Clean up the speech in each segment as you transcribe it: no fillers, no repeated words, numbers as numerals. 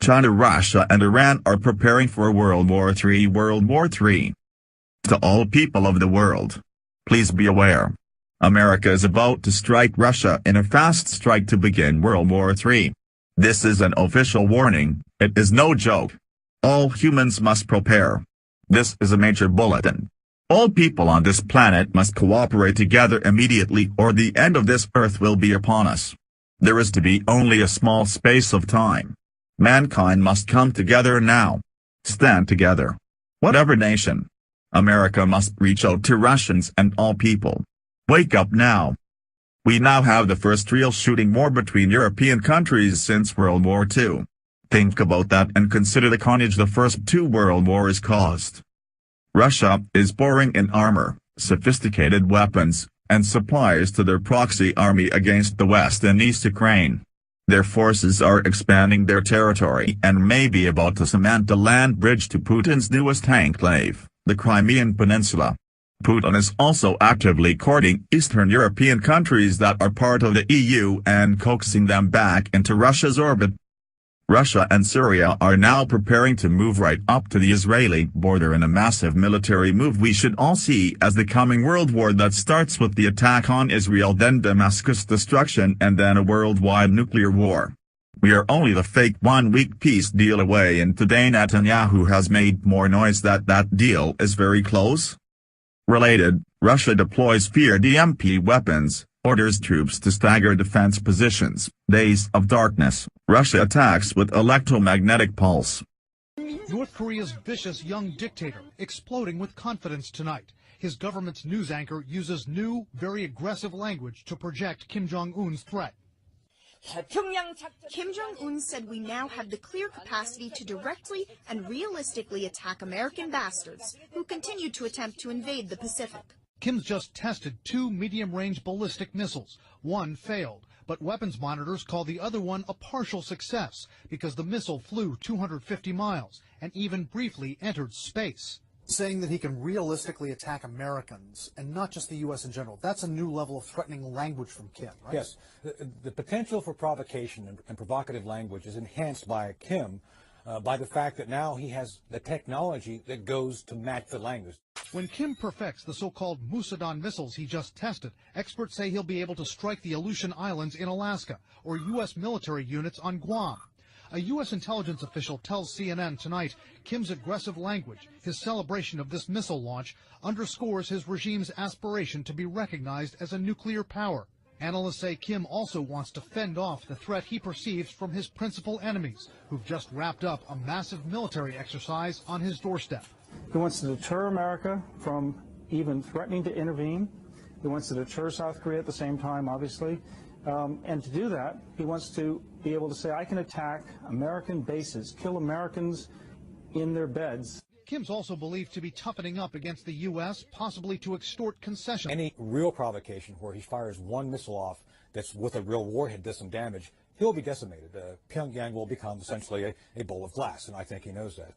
China, Russia and Iran are preparing for World War III. World War III. To all people of the world, please be aware. America is about to strike Russia in a fast strike to begin World War III. This is an official warning, it is no joke. All humans must prepare. This is a major bulletin. All people on this planet must cooperate together immediately or the end of this earth will be upon us. There is to be only a small space of time. Mankind must come together now. Stand together. Whatever nation. America must reach out to Russians and all people. Wake up now. We now have the first real shooting war between European countries since World War II. Think about that and consider the carnage the first two world wars caused. Russia is pouring in armor, sophisticated weapons, and supplies to their proxy army against the West and East Ukraine. Their forces are expanding their territory and may be about to cement a land bridge to Putin's newest enclave, the Crimean Peninsula. Putin is also actively courting Eastern European countries that are part of the EU and coaxing them back into Russia's orbit. Russia and Syria are now preparing to move right up to the Israeli border in a massive military move we should all see as the coming world war that starts with the attack on Israel, then Damascus destruction and then a worldwide nuclear war. We are only the fake one-week peace deal away, and today Netanyahu has made more noise that deal is very close. Related, Russia deploys feared EMP weapons, orders troops to stagger defense positions, days of darkness, Russia attacks with electromagnetic pulse. North Korea's vicious young dictator exploding with confidence tonight. His government's news anchor uses new, very aggressive language to project Kim Jong-un's threat. Kim Jong-un said we now have the clear capacity to directly and realistically attack American bastards who continue to attempt to invade the Pacific. Kim's just tested 2 medium-range ballistic missiles. One failed, but weapons monitors call the other one a partial success because the missile flew 250 miles and even briefly entered space. Saying that he can realistically attack Americans and not just the U.S. in general, that's a new level of threatening language from Kim, right? Yes. The potential for provocation and provocative language is enhanced by Kim by the fact that now he has the technology that goes to match the language. When Kim perfects the so-called Musadon missiles he just tested, experts say he'll be able to strike the Aleutian Islands in Alaska or U.S. military units on Guam. A U.S. intelligence official tells CNN tonight Kim's aggressive language, his celebration of this missile launch, underscores his regime's aspiration to be recognized as a nuclear power. Analysts say Kim also wants to fend off the threat he perceives from his principal enemies, who've just wrapped up a massive military exercise on his doorstep. He wants to deter America from even threatening to intervene. He wants to deter South Korea at the same time, obviously. And to do that, he wants to be able to say, I can attack American bases, kill Americans in their beds. Kim's also believed to be toughening up against the U.S., possibly to extort concessions. Any real provocation where he fires one missile off that's with a real warhead does some damage, he'll be decimated. Pyongyang will become essentially a bowl of glass, and I think he knows that.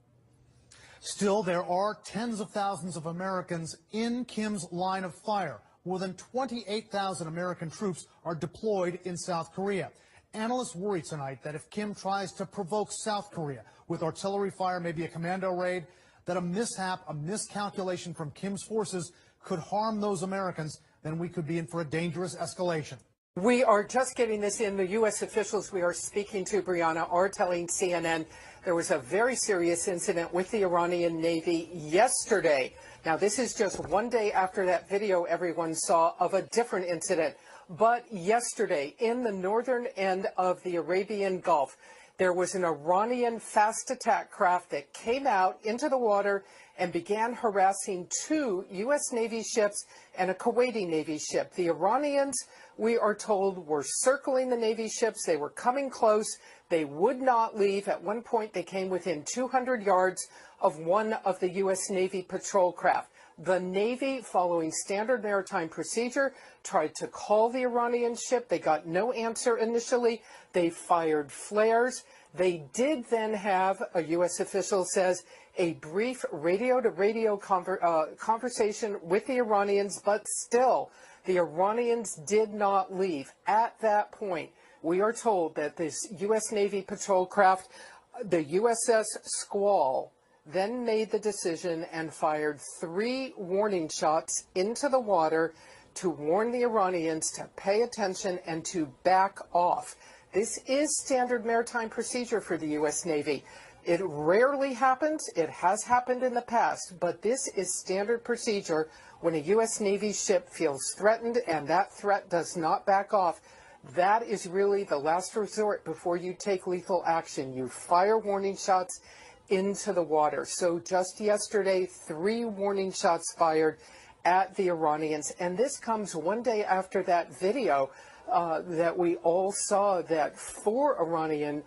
Still, there are tens of thousands of Americans in Kim's line of fire. More than 28,000 American troops are deployed in South Korea. Analysts worry tonight that if Kim tries to provoke South Korea with artillery fire, maybe a commando raid, that a mishap, a miscalculation from Kim's forces could harm those Americans, then we could be in for a dangerous escalation. We are just getting this in. The U.S. officials we are speaking to, Brianna, are telling CNN there was a very serious incident with the Iranian Navy yesterday. Now, this is just one day after that video everyone saw of a different incident. But yesterday, in the northern end of the Arabian Gulf, there was an Iranian fast attack craft that came out into the water and began harassing 2 U.S. Navy ships and a Kuwaiti Navy ship. The Iranians, we are told, were circling the Navy ships. They were coming close. They would not leave. At one point, they came within 200 yards of one of the U.S. Navy patrol craft. The Navy, following standard maritime procedure, tried to call the Iranian ship. They got no answer initially. They fired flares. They did then have, a U.S. official says, a brief radio-to-radio conversation with the Iranians, but still, the Iranians did not leave. At that point, we are told that this U.S. Navy patrol craft The USS Squall then made the decision and fired 3 warning shots into the water to warn the Iranians to pay attention and to back off. This is standard maritime procedure for the U.S. Navy. It rarely happens. It has happened in the past, but this is standard procedure when a U.S. Navy ship feels threatened and that threat does not back off. That is really the last resort before you take lethal action. You fire warning shots into the water. So just yesterday, 3 warning shots fired at the Iranians. And this comes one day after that video that we all saw that 4 Iranian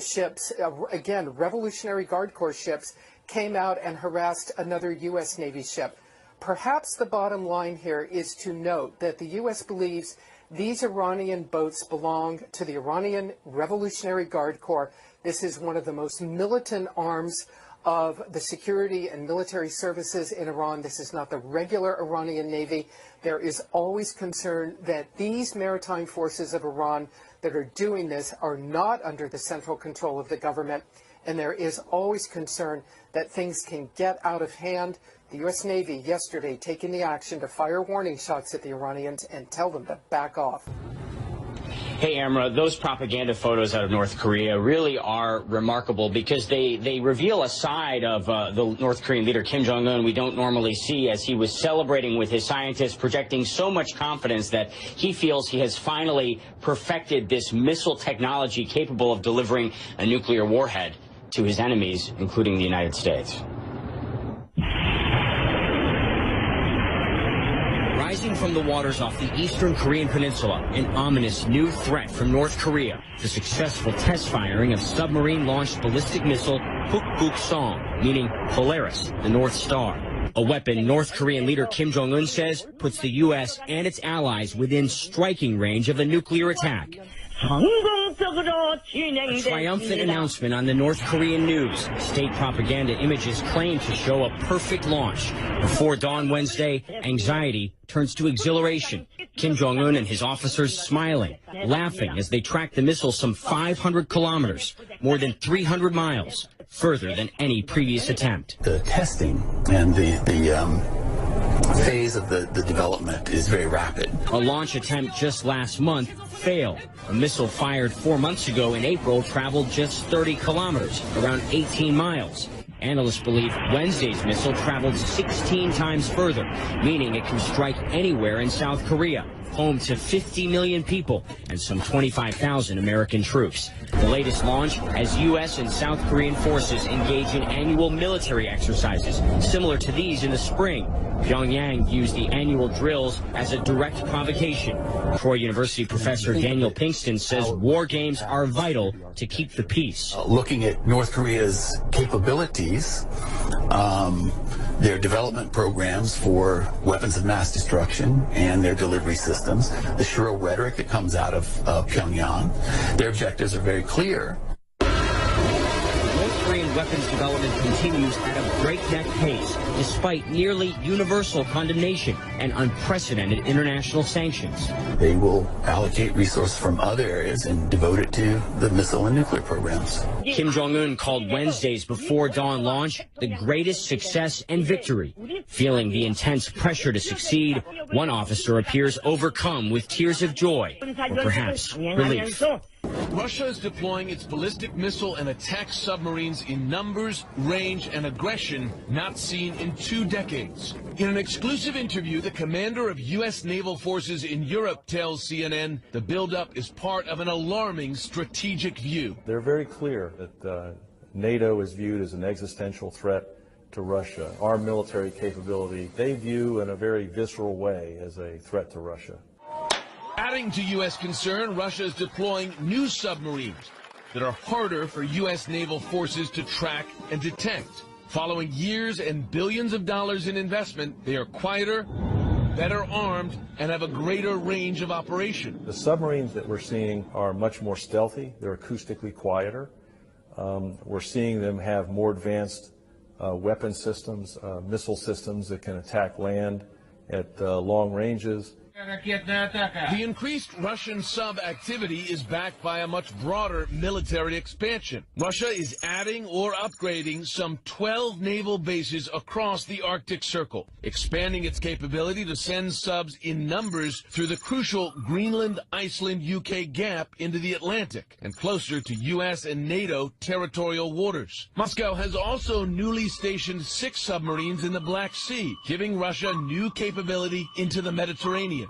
ships, again, Revolutionary Guard Corps ships, came out and harassed another U.S. Navy ship. Perhaps the bottom line here is to note that the U.S. believes these Iranian boats belong to the Iranian Revolutionary Guard Corps. This is one of the most militant arms of the security and military services in Iran. This is not the regular Iranian Navy. There is always concern that these maritime forces of Iran that are doing this are not under the central control of the government, and there is always concern that things can get out of hand. The U.S. Navy yesterday taking the action to fire warning shots at the Iranians and tell them to back off. Hey, Amra, those propaganda photos out of North Korea really are remarkable because they reveal a side of the North Korean leader Kim Jong-Un we don't normally see, as he was celebrating with his scientists, projecting so much confidence that he feels he has finally perfected this missile technology capable of delivering a nuclear warhead to his enemies, including the United States. Rising from the waters off the eastern Korean peninsula, an ominous new threat from North Korea, the successful test firing of submarine-launched ballistic missile Hukbuk-song, meaning Polaris, the North Star. A weapon North Korean leader Kim Jong-un says puts the U.S. and its allies within striking range of a nuclear attack. A triumphant announcement on the North Korean news. State propaganda images claim to show a perfect launch. Before dawn Wednesday, anxiety turns to exhilaration. Kim Jong-un and his officers smiling, laughing as they track the missile some 500 kilometers, more than 300 miles, further than any previous attempt. The testing and the phase of the development is very rapid. A launch attempt just last month failed. A missile fired 4 months ago in April traveled just 30 kilometers, around 18 miles. Analysts believe Wednesday's missile traveled 16 times further, meaning it can strike anywhere in South Korea, home to 50 million people and some 25,000 American troops. The latest launch as U.S. and South Korean forces engage in annual military exercises, similar to these in the spring. Pyongyang views the annual drills as a direct provocation. Troy University professor Daniel Pinkston says war games are vital to keep the peace. Looking at North Korea's capabilities, their development programs for weapons of mass destruction and their delivery systems, the shrill rhetoric that comes out of Pyongyang, their objectives are very clear. North Korean weapons development continues at a breakneck pace, despite nearly universal condemnation and unprecedented international sanctions. They will allocate resources from other areas and devote it to the missile and nuclear programs. Kim Jong-un called Wednesday's before dawn launch the greatest success and victory. Feeling the intense pressure to succeed, one officer appears overcome with tears of joy, or perhaps relief. Russia is deploying its ballistic missile and attack submarines in numbers, range, and aggression not seen in 2 decades. In an exclusive interview, the commander of U.S. naval forces in Europe tells CNN the buildup is part of an alarming strategic view. They're very clear that NATO is viewed as an existential threat to Russia. Our military capability, they view in a very visceral way as a threat to Russia. Adding to U.S. concern, Russia is deploying new submarines that are harder for U.S. naval forces to track and detect. Following years and billions of dollars in investment, they are quieter, better armed, and have a greater range of operation. The submarines that we're seeing are much more stealthy. They're acoustically quieter. We're seeing them have more advanced weapon systems, missile systems that can attack land at long ranges. The increased Russian sub-activity is backed by a much broader military expansion. Russia is adding or upgrading some 12 naval bases across the Arctic Circle, expanding its capability to send subs in numbers through the crucial Greenland-Iceland-UK gap into the Atlantic and closer to U.S. and NATO territorial waters. Moscow has also newly stationed 6 submarines in the Black Sea, giving Russia new capability into the Mediterranean.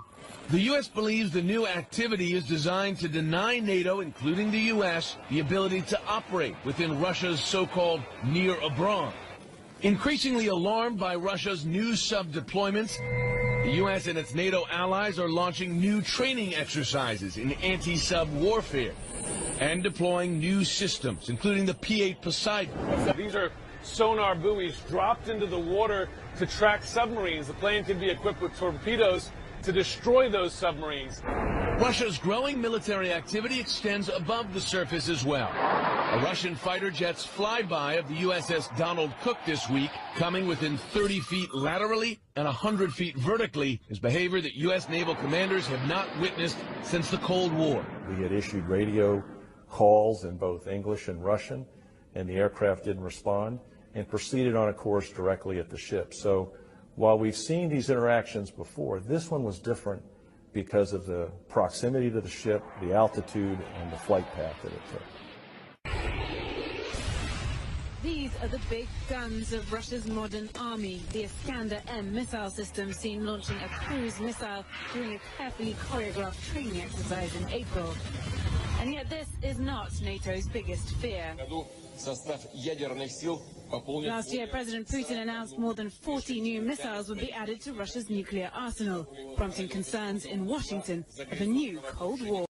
The U.S. believes the new activity is designed to deny NATO, including the U.S., the ability to operate within Russia's so-called near abroad. Increasingly alarmed by Russia's new sub-deployments, the U.S. and its NATO allies are launching new training exercises in anti-sub warfare and deploying new systems, including the P-8 Poseidon. These are sonar buoys dropped into the water to track submarines. The plane can be equipped with torpedoes to destroy those submarines. Russia's growing military activity extends above the surface as well. A Russian fighter jet's flyby of the USS Donald Cook this week, coming within 30 feet laterally and 100 feet vertically, is behavior that U.S. naval commanders have not witnessed since the Cold War. We had issued radio calls in both English and Russian, and the aircraft didn't respond and proceeded on a course directly at the ship. So while we've seen these interactions before, this one was different because of the proximity to the ship, the altitude, and the flight path that it took. These are the big guns of Russia's modern army, the Iskander-M missile system seen launching a cruise missile during a carefully choreographed training exercise in April. And yet this is not NATO's biggest fear. Last year, President Putin announced more than 40 new missiles would be added to Russia's nuclear arsenal, prompting concerns in Washington of a new Cold War.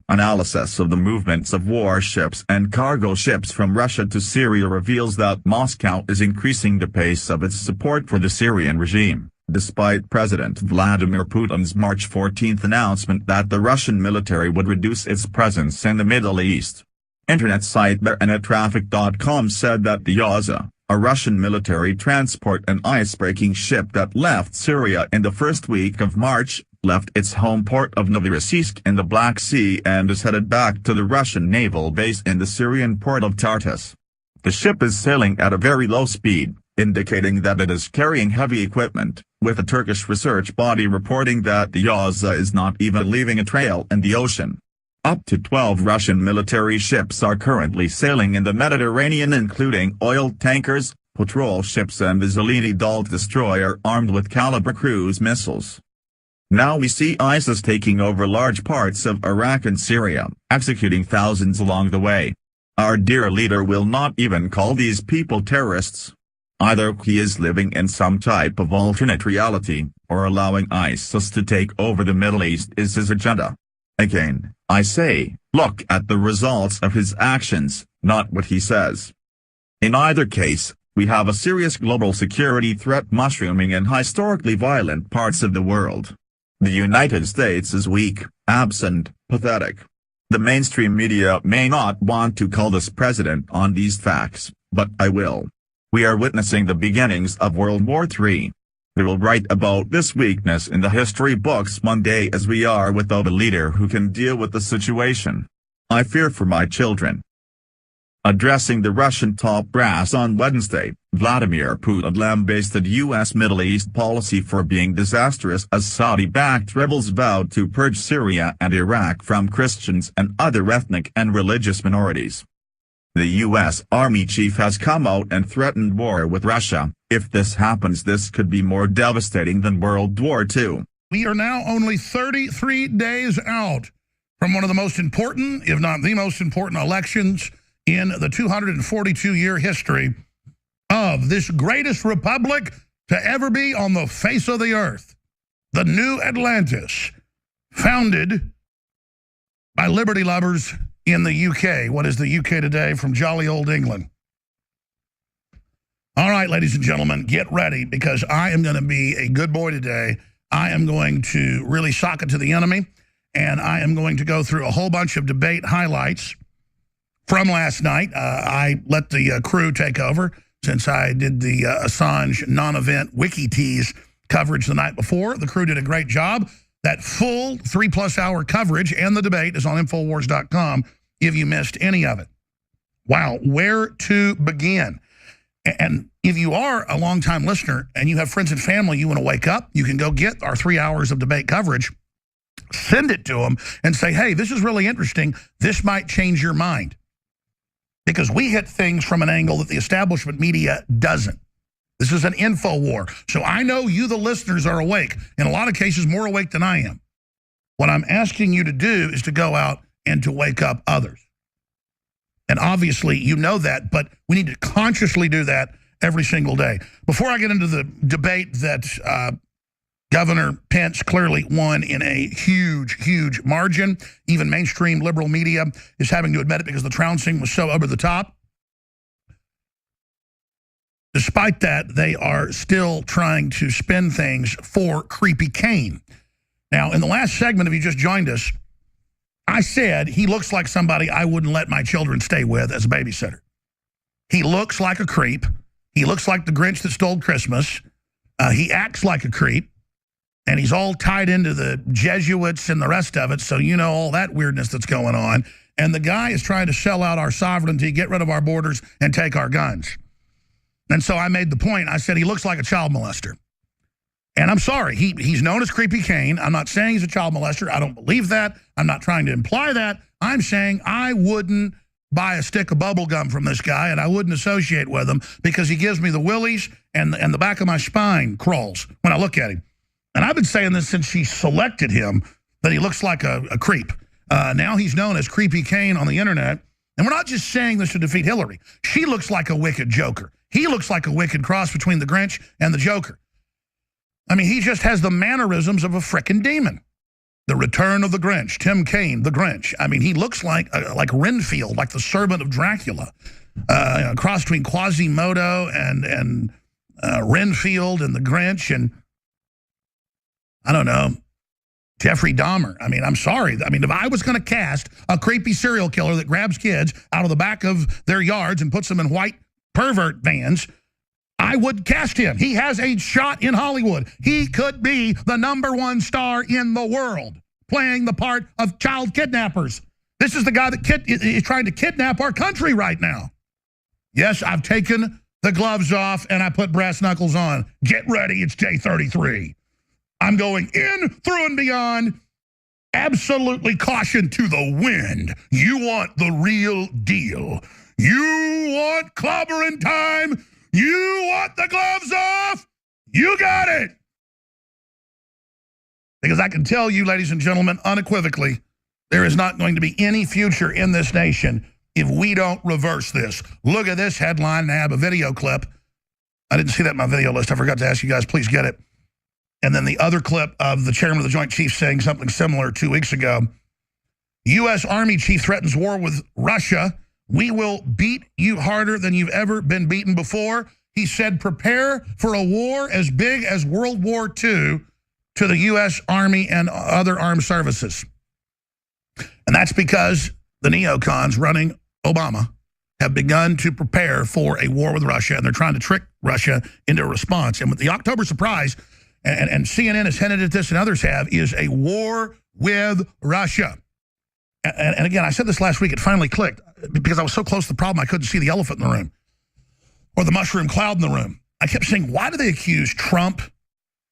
Analysis of the movements of warships and cargo ships from Russia to Syria reveals that Moscow is increasing the pace of its support for the Syrian regime, despite President Vladimir Putin's March 14 announcement that the Russian military would reduce its presence in the Middle East. Internet site BnTV.com said that the Yaza, a Russian military transport and ice-breaking ship that left Syria in the first week of March, left its home port of Novorossiysk in the Black Sea and is headed back to the Russian naval base in the Syrian port of Tartus. The ship is sailing at a very low speed, indicating that it is carrying heavy equipment, with a Turkish research body reporting that the Yaza is not even leaving a trail in the ocean. Up to 12 Russian military ships are currently sailing in the Mediterranean, including oil tankers, patrol ships and the Zalini Dal destroyer armed with Caliber cruise missiles. Now we see ISIS taking over large parts of Iraq and Syria, executing thousands along the way. Our dear leader will not even call these people terrorists. Either he is living in some type of alternate reality, or allowing ISIS to take over the Middle East is his agenda. Again, I say, look at the results of his actions, not what he says. In either case, we have a serious global security threat mushrooming in historically violent parts of the world. The United States is weak, absent, pathetic. The mainstream media may not want to call this president on these facts, but I will. We are witnessing the beginnings of World War III. We will write about this weakness in the history books one day, as we are without a leader who can deal with the situation. I fear for my children. Addressing the Russian top brass on Wednesday, Vladimir Putin lambasted U.S. Middle East policy for being disastrous as Saudi-backed rebels vowed to purge Syria and Iraq from Christians and other ethnic and religious minorities. The U.S. Army chief has come out and threatened war with Russia. If this happens, this could be more devastating than World War II. We are now only 33 days out from one of the most important, if not the most important, elections in the 242-year history of this greatest republic to ever be on the face of the earth. The new Atlantis, founded by liberty lovers in the UK. What is the UK today from jolly old England? All right, ladies and gentlemen, get ready, because I am going to be a good boy today. I am going to really sock it to the enemy, and I am going to go through a whole bunch of debate highlights from last night. I let the crew take over since I did the Assange non-event wiki tease coverage the night before. The crew did a great job. That full 3+ hour coverage and the debate is on Infowars.com if you missed any of it. Wow, where to begin? And if you are a longtime listener and you have friends and family you want to wake up, you can go get our 3 hours of debate coverage, send it to them, and say, hey, this is really interesting. This might change your mind. Because we hit things from an angle that the establishment media doesn't. This is an info war. So I know you, the listeners, are awake. In a lot of cases, more awake than I am. What I'm asking you to do is to go out and to wake up others. And obviously, you know that, but we need to consciously do that every single day. Before I get into the debate that Governor Pence clearly won in a huge, huge margin, even mainstream liberal media is having to admit it because the trouncing was so over the top. Despite that, they are still trying to spin things for Creepy Kane. Now, in the last segment, if you just joined us, I said he looks like somebody I wouldn't let my children stay with as a babysitter. He looks like a creep. He looks like the Grinch that stole Christmas. He acts like a creep. And he's all tied into the Jesuits and the rest of it, so you know all that weirdness that's going on. And the guy is trying to sell out our sovereignty, get rid of our borders, and take our guns. And so I made the point. I said he looks like a child molester. And I'm sorry, he's known as Creepy Kane. I'm not saying he's a child molester. I don't believe that. I'm not trying to imply that. I'm saying I wouldn't buy a stick of bubble gum from this guy, and I wouldn't associate with him because he gives me the willies and the back of my spine crawls when I look at him. And I've been saying this since she selected him, that he looks like a creep. Now he's known as Creepy Kane on the internet. And we're not just saying this to defeat Hillary. She looks like a wicked Joker. He looks like a wicked cross between the Grinch and the Joker. I mean, he just has the mannerisms of a frickin' demon. The return of the Grinch, Tim Kaine, the Grinch. I mean, he looks like Renfield, like the servant of Dracula. A cross between Quasimodo and Renfield and the Grinch and, I don't know, Jeffrey Dahmer. I mean, I'm sorry. I mean, if I was going to cast a creepy serial killer that grabs kids out of the back of their yards and puts them in white pervert vans, I would cast him. He has a shot in Hollywood. He could be the #1 star in the world, playing the part of child kidnappers. This is the guy that is trying to kidnap our country right now. Yes, I've taken the gloves off and I put brass knuckles on. Get ready, it's day 33. I'm going in, through and beyond. Absolutely caution to the wind. You want the real deal. You want clobbering time. You want the gloves off. You got it. Because I can tell you, ladies and gentlemen, unequivocally, there is not going to be any future in this nation if we don't reverse this. Look at this headline, and I have a video clip. I didn't see that in my video list. I forgot to ask you guys, please get it. And then the other clip of the chairman of the Joint Chiefs saying something similar 2 weeks ago. U.S. Army chief threatens war with Russia. We will beat you harder than you've ever been beaten before. He said, prepare for a war as big as World War II to the U.S. Army and other armed services. And that's because the neocons running Obama have begun to prepare for a war with Russia, and they're trying to trick Russia into a response. And with the October surprise, and CNN has hinted at this and others have, is a war with Russia. And again, I said this last week, it finally clicked because I was so close to the problem I couldn't see the elephant in the room or the mushroom cloud in the room. I kept saying, why do they accuse Trump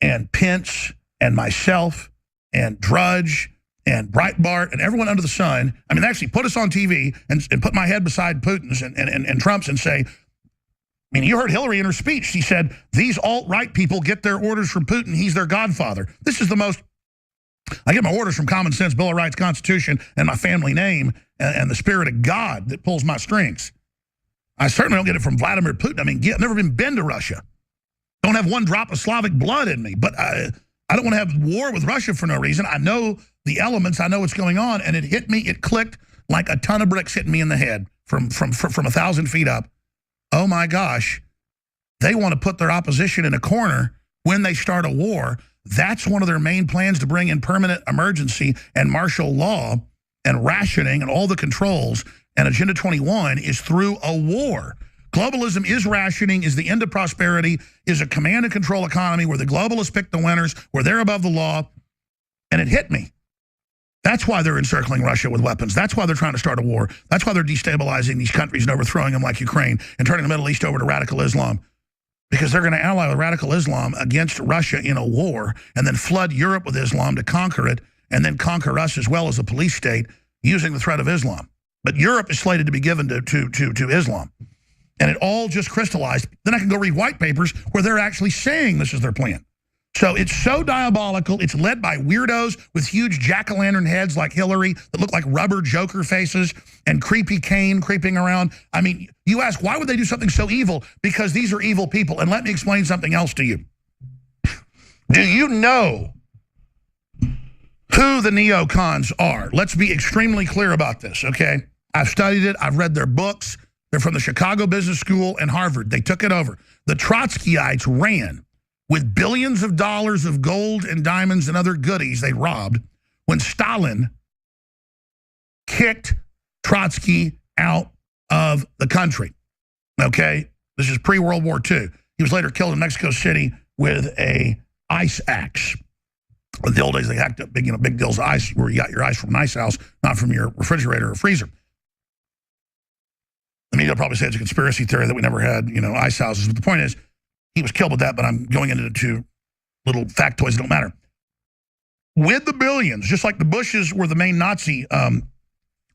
and Pence and myself and Drudge and Breitbart and everyone under the sun? I mean, they actually put us on TV and put my head beside Putin's and Trump's and say, I mean, you heard Hillary in her speech. She said, these alt-right people get their orders from Putin. He's their godfather. This is the most, I get my orders from common sense, Bill of Rights, Constitution, and my family name and the spirit of God that pulls my strings. I certainly don't get it from Vladimir Putin. I mean, I've never been to Russia. Don't have one drop of Slavic blood in me. But I don't want to have war with Russia for no reason. I know the elements. I know what's going on. And it hit me. It clicked like a ton of bricks hitting me in the head from 1,000 feet up. Oh, my gosh. They want to put their opposition in a corner when they start a war. That's one of their main plans, to bring in permanent emergency and martial law and rationing and all the controls. And Agenda 21 is through a war. Globalism is rationing, is the end of prosperity, is a command and control economy where the globalists pick the winners, where they're above the law. And it hit me. That's why they're encircling Russia with weapons. That's why they're trying to start a war. That's why they're destabilizing these countries and overthrowing them like Ukraine and turning the Middle East over to radical Islam. Because they're going to ally with radical Islam against Russia in a war and then flood Europe with Islam to conquer it and then conquer us as well as a police state using the threat of Islam. But Europe is slated to be given to Islam. And it all just crystallized. Then I can go read white papers where they're actually saying this is their plan. So it's so diabolical. It's led by weirdos with huge jack-o'-lantern heads like Hillary that look like rubber Joker faces and creepy Kane creeping around. I mean, you ask, why would they do something so evil? Because these are evil people. And let me explain something else to you. Do you know who the neocons are? Let's be extremely clear about this, okay? I've studied it. I've read their books. They're from the Chicago Business School and Harvard. They took it over. The Trotskyites ran with billions of dollars of gold and diamonds and other goodies they robbed when Stalin kicked Trotsky out of the country, okay? This is pre-World War II. He was later killed in Mexico City with a ice axe. In the old days, they hacked up big deals of ice where you got your ice from an ice house, not from your refrigerator or freezer. The media will probably say it's a conspiracy theory that we never had, ice houses. But the point is, he was killed with that, but I'm going into two little factoids that don't matter. With the billions, just like the Bushes were the main Nazi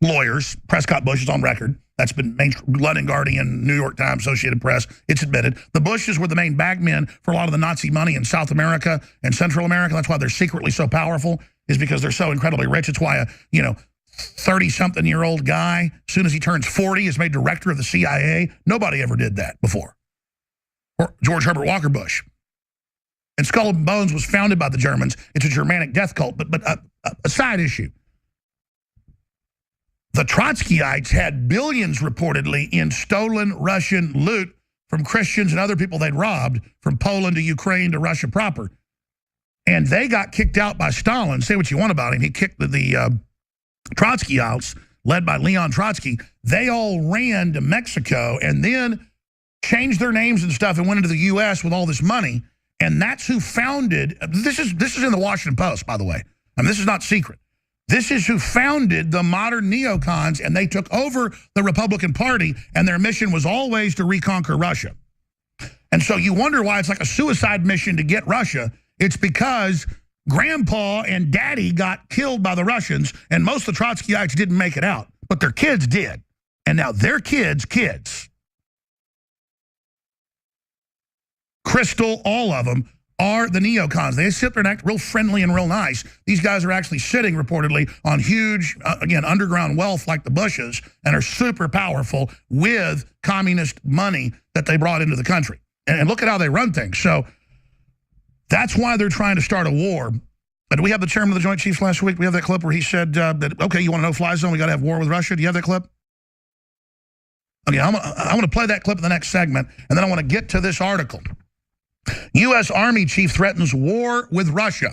lawyers, Prescott Bush is on record. That's been London Guardian, New York Times, Associated Press. It's admitted. The Bushes were the main bagmen for a lot of the Nazi money in South America and Central America. That's why they're secretly so powerful, is because they're so incredibly rich. It's why 30-something-year-old guy, as soon as he turns 40, is made director of the CIA. Nobody ever did that before. Or George Herbert Walker Bush. And Skull and Bones was founded by the Germans. It's a Germanic death cult, but a side issue. The Trotskyites had billions reportedly in stolen Russian loot from Christians and other people they'd robbed from Poland to Ukraine to Russia proper. And they got kicked out by Stalin. Say what you want about him. He kicked the Trotskyites, led by Leon Trotsky. They all ran to Mexico and then changed their names and stuff and went into the U.S. with all this money. And that's who founded, this is in the Washington Post, by the way. I mean, this is not secret. This is who founded the modern neocons, and they took over the Republican Party, and their mission was always to reconquer Russia. And so you wonder why it's like a suicide mission to get Russia. It's because Grandpa and Daddy got killed by the Russians, and most of the Trotskyites didn't make it out, but their kids did. And now their kids, Crystal, all of them, are the neocons. They sit there and act real friendly and real nice. These guys are actually sitting, reportedly, on huge, again, underground wealth like the Bushes and are super powerful with communist money that they brought into the country. And look at how they run things. So that's why they're trying to start a war. But do we have the chairman of the Joint Chiefs last week? We have that clip where he said that, okay, you want a no-fly zone? We got to have war with Russia. Do you have that clip? Okay, I want to play that clip in the next segment, and then I want to get to this article. U.S. Army chief threatens war with Russia.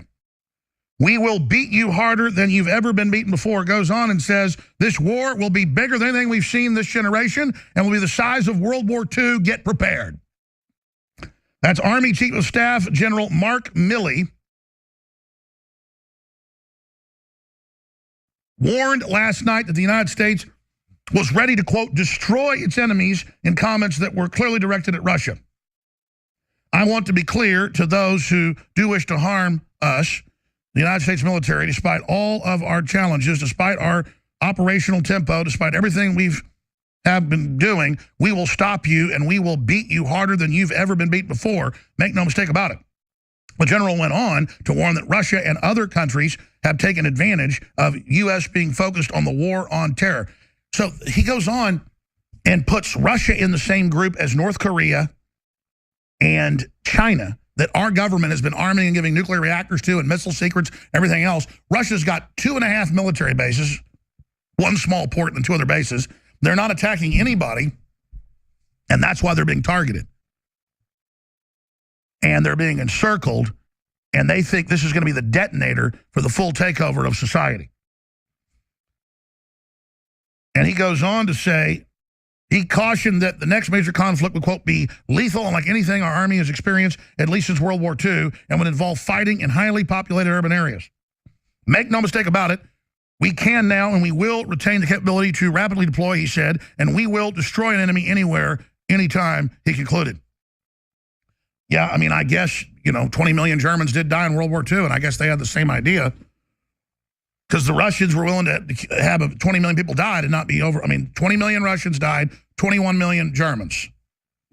We will beat you harder than you've ever been beaten before. Goes on and says, this war will be bigger than anything we've seen this generation and will be the size of World War II. Get prepared. That's Army Chief of Staff General Mark Milley. Warned last night that the United States was ready to, quote, destroy its enemies in comments that were clearly directed at Russia. I want to be clear to those who do wish to harm us, the United States military, despite all of our challenges, despite our operational tempo, despite everything have been doing, we will stop you and we will beat you harder than you've ever been beat before. Make no mistake about it. The general went on to warn that Russia and other countries have taken advantage of U.S. being focused on the war on terror. So he goes on and puts Russia in the same group as North Korea and China, that our government has been arming and giving nuclear reactors to and missile secrets, everything else. Russia's got 2.5 military bases, one small port and 2 other bases. They're not attacking anybody, and that's why they're being targeted. And they're being encircled, and they think this is going to be the detonator for the full takeover of society. And he goes on to say, He cautioned that the next major conflict would, quote, be lethal unlike anything our army has experienced, at least since World War II, and would involve fighting in highly populated urban areas. Make no mistake about it, we can now and we will retain the capability to rapidly deploy, he said, and we will destroy an enemy anywhere, anytime, he concluded. Yeah, I mean, I guess, 20 million Germans did die in World War II, and I guess they had the same idea. Because the Russians were willing to have 20 million people died and not be over. I mean, 20 million Russians died, 21 million Germans.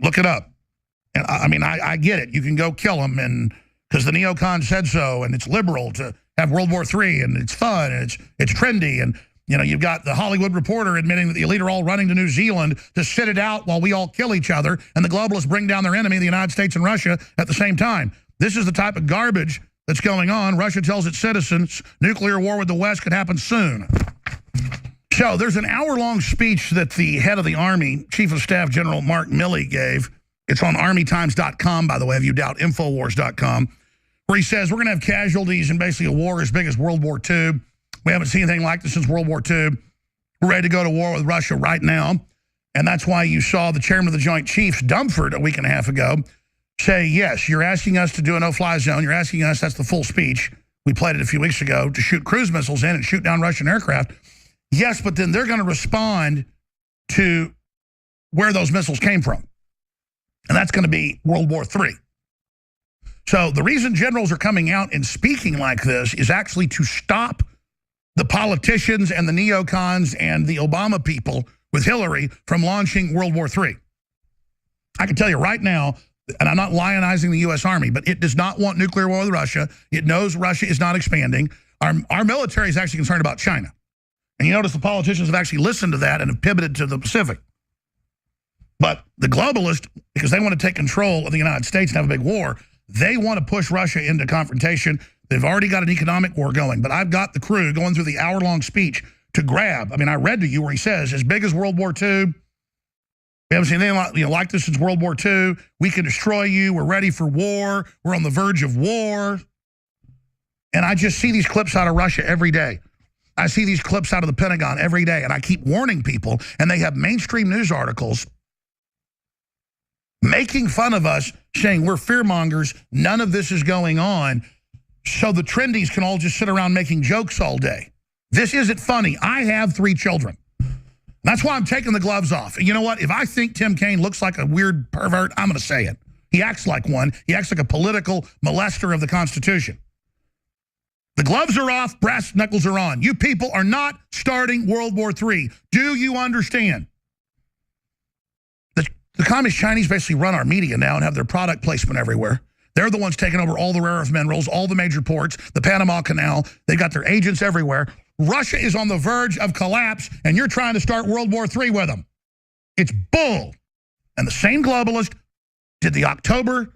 Look it up. And I get it. You can go kill them, and because the neocons said so, and it's liberal to have World War III, and it's fun, and it's trendy, and you've got the Hollywood Reporter admitting that the elite are all running to New Zealand to sit it out while we all kill each other, and the globalists bring down their enemy, the United States and Russia, at the same time. This is the type of garbage that's going on. Russia tells its citizens nuclear war with the West could happen soon. So there's an hour-long speech that the head of the Army, Chief of Staff General Mark Milley, gave. It's on armytimes.com, by the way, if you doubt Infowars.com, where he says we're going to have casualties in basically a war as big as World War II. We haven't seen anything like this since World War II. We're ready to go to war with Russia right now. And that's why you saw the chairman of the Joint Chiefs, Dumford, a week and a half ago, say, yes, you're asking us to do a no-fly zone. You're asking us, that's the full speech. We played it a few weeks ago, to shoot cruise missiles in and shoot down Russian aircraft. Yes, but then they're going to respond to where those missiles came from. And that's going to be World War III. So the reason generals are coming out and speaking like this is actually to stop the politicians and the neocons and the Obama people with Hillary from launching World War III. I can tell you right now, and I'm not lionizing the U.S. Army, but it does not want nuclear war with Russia. It knows Russia is not expanding. Our military is actually concerned about China. And you notice the politicians have actually listened to that and have pivoted to the Pacific. But the globalists, because they want to take control of the United States and have a big war, they want to push Russia into confrontation. They've already got an economic war going. But I've got the crew going through the hour-long speech to grab. I mean, I read to you where he says, as big as World War II, we haven't seen anything like this since World War II. We can destroy you. We're ready for war. We're on the verge of war. And I just see these clips out of Russia every day. I see these clips out of the Pentagon every day. And I keep warning people. And they have mainstream news articles making fun of us, saying we're fearmongers. None of this is going on. So the trendies can all just sit around making jokes all day. This isn't funny. I have 3 children. That's why I'm taking the gloves off. And you know what? If I think Tim Kaine looks like a weird pervert, I'm going to say it. He acts like one. He acts like a political molester of the Constitution. The gloves are off. Brass knuckles are on. You people are not starting World War III. Do you understand? The Communist Chinese basically run our media now and have their product placement everywhere. They're the ones taking over all the rare earth minerals, all the major ports, the Panama Canal. They've got their agents everywhere. Russia is on the verge of collapse, and you're trying to start World War III with them. It's bull. And the same globalist did the October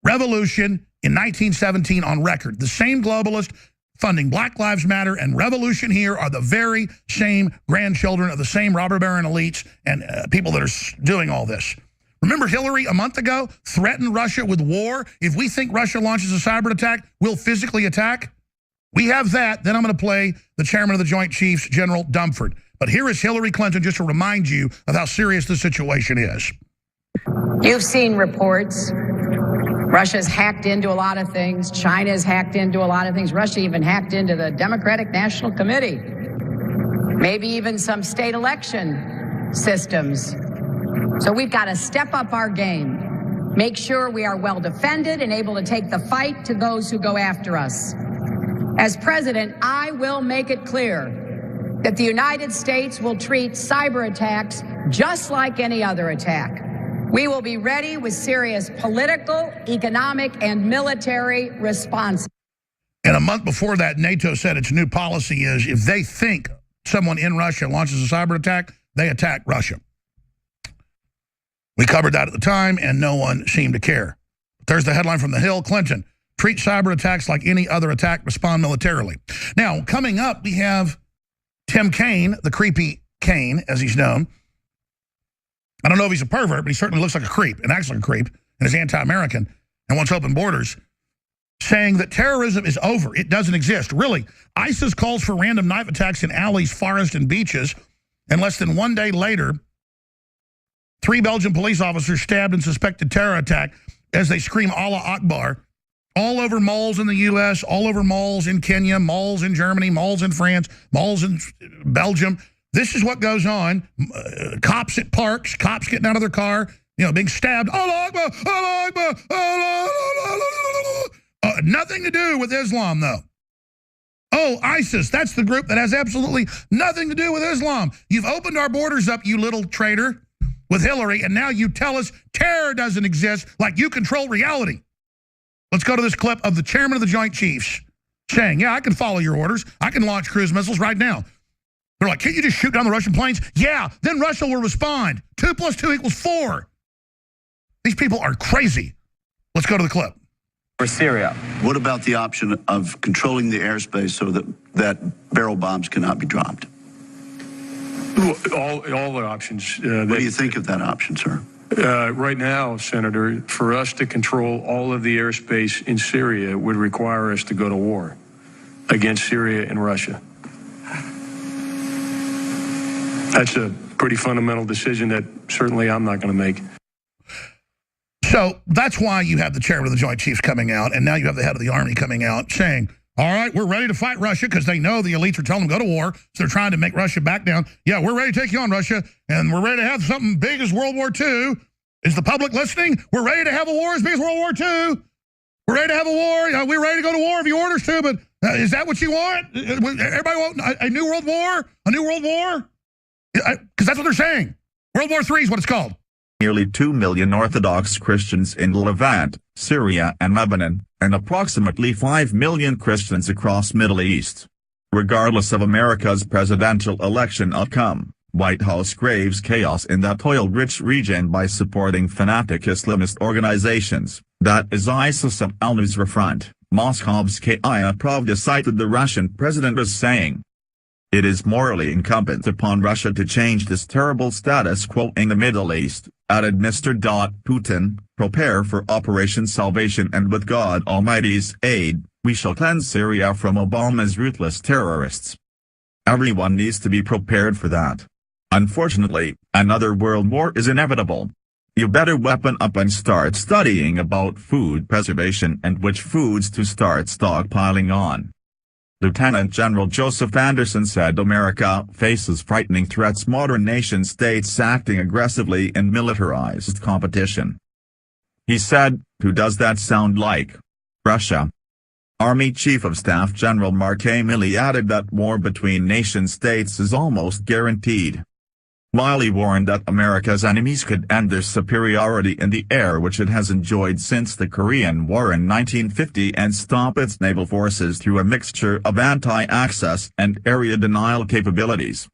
Revolution in 1917 on record. The same globalist funding Black Lives Matter and Revolution Here are the very same grandchildren of the same robber baron elites and people that are doing all this. Remember Hillary a month ago threatened Russia with war? If we think Russia launches a cyber attack, we'll physically attack. We have that. Then I'm going to play the chairman of the Joint Chiefs, General Dumford. But here is Hillary Clinton just to remind you of how serious the situation is. You've seen reports. Russia's hacked into a lot of things. China's hacked into a lot of things. Russia even hacked into the Democratic National Committee. Maybe even some state election systems. So we've got to step up our game. Make sure we are well defended and able to take the fight to those who go after us. As president, I will make it clear that the United States will treat cyber attacks just like any other attack. We will be ready with serious political, economic, and military responses. And a month before that, NATO said its new policy is if they think someone in Russia launches a cyber attack, they attack Russia. We covered that at the time, and no one seemed to care. There's the headline from The Hill. Clinton, treat cyber attacks like any other attack, respond militarily. Now, coming up, we have Tim Kaine, the creepy Kaine, as he's known. I don't know if he's a pervert, but he certainly looks like a creep and acts like a creep and is anti-American and wants open borders, saying that terrorism is over. It doesn't exist. Really, ISIS calls for random knife attacks in alleys, forests, and beaches, and less than 1 day later, 3 Belgian police officers stabbed in suspected terror attack as they scream Allah Akbar all over malls in the U.S., all over malls in Kenya, malls in Germany, malls in France, malls in Belgium. This is what goes on. Cops at parks, cops getting out of their car, being stabbed. Allah Akbar, Allah Akbar, Allah. Nothing to do with Islam, though. Oh, ISIS, that's the group that has absolutely nothing to do with Islam. You've opened our borders up, you little traitor, with Hillary, and now you tell us terror doesn't exist, like you control reality. Let's go to this clip of the chairman of the Joint Chiefs saying, yeah, I can follow your orders. I can launch cruise missiles right now. They're like, can't you just shoot down the Russian planes? Yeah, then Russia will respond. 2 + 2 = 4. These people are crazy. Let's go to the clip. For Syria. What about the option of controlling the airspace so that barrel bombs cannot be dropped? All the options. What do you think of that option, sir? Right now, Senator, for us to control all of the airspace in Syria would require us to go to war against Syria and Russia. That's a pretty fundamental decision that certainly I'm not going to make. So that's why you have the chairman of the Joint Chiefs coming out, and now you have the head of the Army coming out saying, all right, we're ready to fight Russia because they know the elites are telling them to go to war, so they're trying to make Russia back down. Yeah, we're ready to take you on, Russia, and we're ready to have something big as World War II. Is the public listening? We're ready to have a war as big as World War II. We're ready to have a war. We're ready to go to war if you order us to, but is that what you want? Everybody want a new world war? A new world war? Because that's what they're saying. World War III is what it's called. Nearly 2 million Orthodox Christians in Levant, Syria and Lebanon, and approximately 5 million Christians across Middle East. Regardless of America's presidential election outcome, White House craves chaos in that oil-rich region by supporting fanatic Islamist organizations, that is ISIS and al-Nusra Front, Moscow's Kaya Pravda cited the Russian president as saying, "It is morally incumbent upon Russia to change this terrible status quo in the Middle East," added Mr. Putin, "prepare for Operation Salvation and with God Almighty's aid, we shall cleanse Syria from Obama's ruthless terrorists." Everyone needs to be prepared for that. Unfortunately, another world war is inevitable. You better weapon up and start studying about food preservation and which foods to start stockpiling on. Lieutenant General Joseph Anderson said America faces frightening threats, modern nation-states acting aggressively in militarized competition. He said, "Who does that sound like? Russia." Army Chief of Staff General Mark Milley added that war between nation-states is almost guaranteed. While he warned that America's enemies could end their superiority in the air which it has enjoyed since the Korean War in 1950 and stop its naval forces through a mixture of anti-access and area denial capabilities.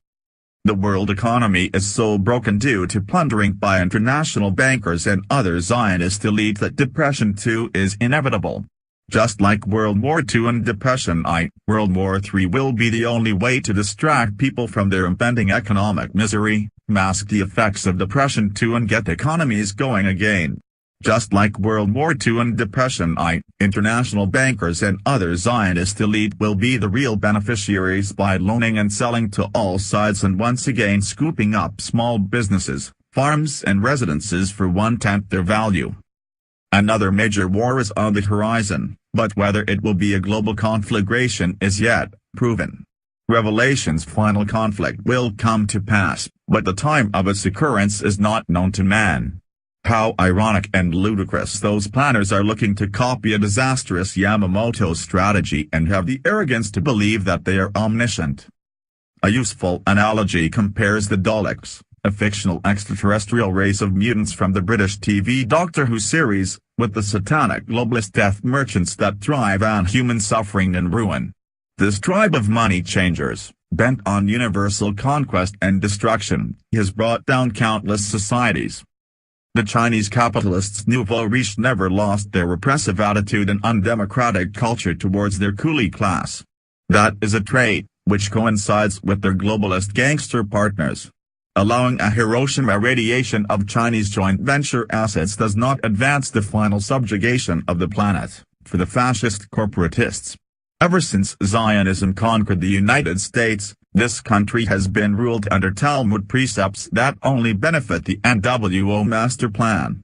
The world economy is so broken due to plundering by international bankers and other Zionist elites that depression too is inevitable. Just like World War II and Depression I, World War III will be the only way to distract people from their impending economic misery, mask the effects of Depression II and get economies going again. Just like World War II and Depression I, international bankers and other Zionist elite will be the real beneficiaries by loaning and selling to all sides and once again scooping up small businesses, farms and residences for 1/10 their value. Another major war is on the horizon, but whether it will be a global conflagration is yet proven. Revelation's final conflict will come to pass, but the time of its occurrence is not known to man. How ironic and ludicrous those planners are looking to copy a disastrous Yamamoto strategy and have the arrogance to believe that they are omniscient. A useful analogy compares the Daleks, a fictional extraterrestrial race of mutants from the British TV Doctor Who series, with the satanic globalist death merchants that thrive on human suffering and ruin. This tribe of money changers, bent on universal conquest and destruction, has brought down countless societies. The Chinese capitalists' nouveau riche never lost their repressive attitude and undemocratic culture towards their coolie class. That is a trait which coincides with their globalist gangster partners. Allowing a Hiroshima radiation of Chinese joint venture assets does not advance the final subjugation of the planet, for the fascist corporatists. Ever since Zionism conquered the United States, This country has been ruled under Talmud precepts that only benefit the NWO master plan.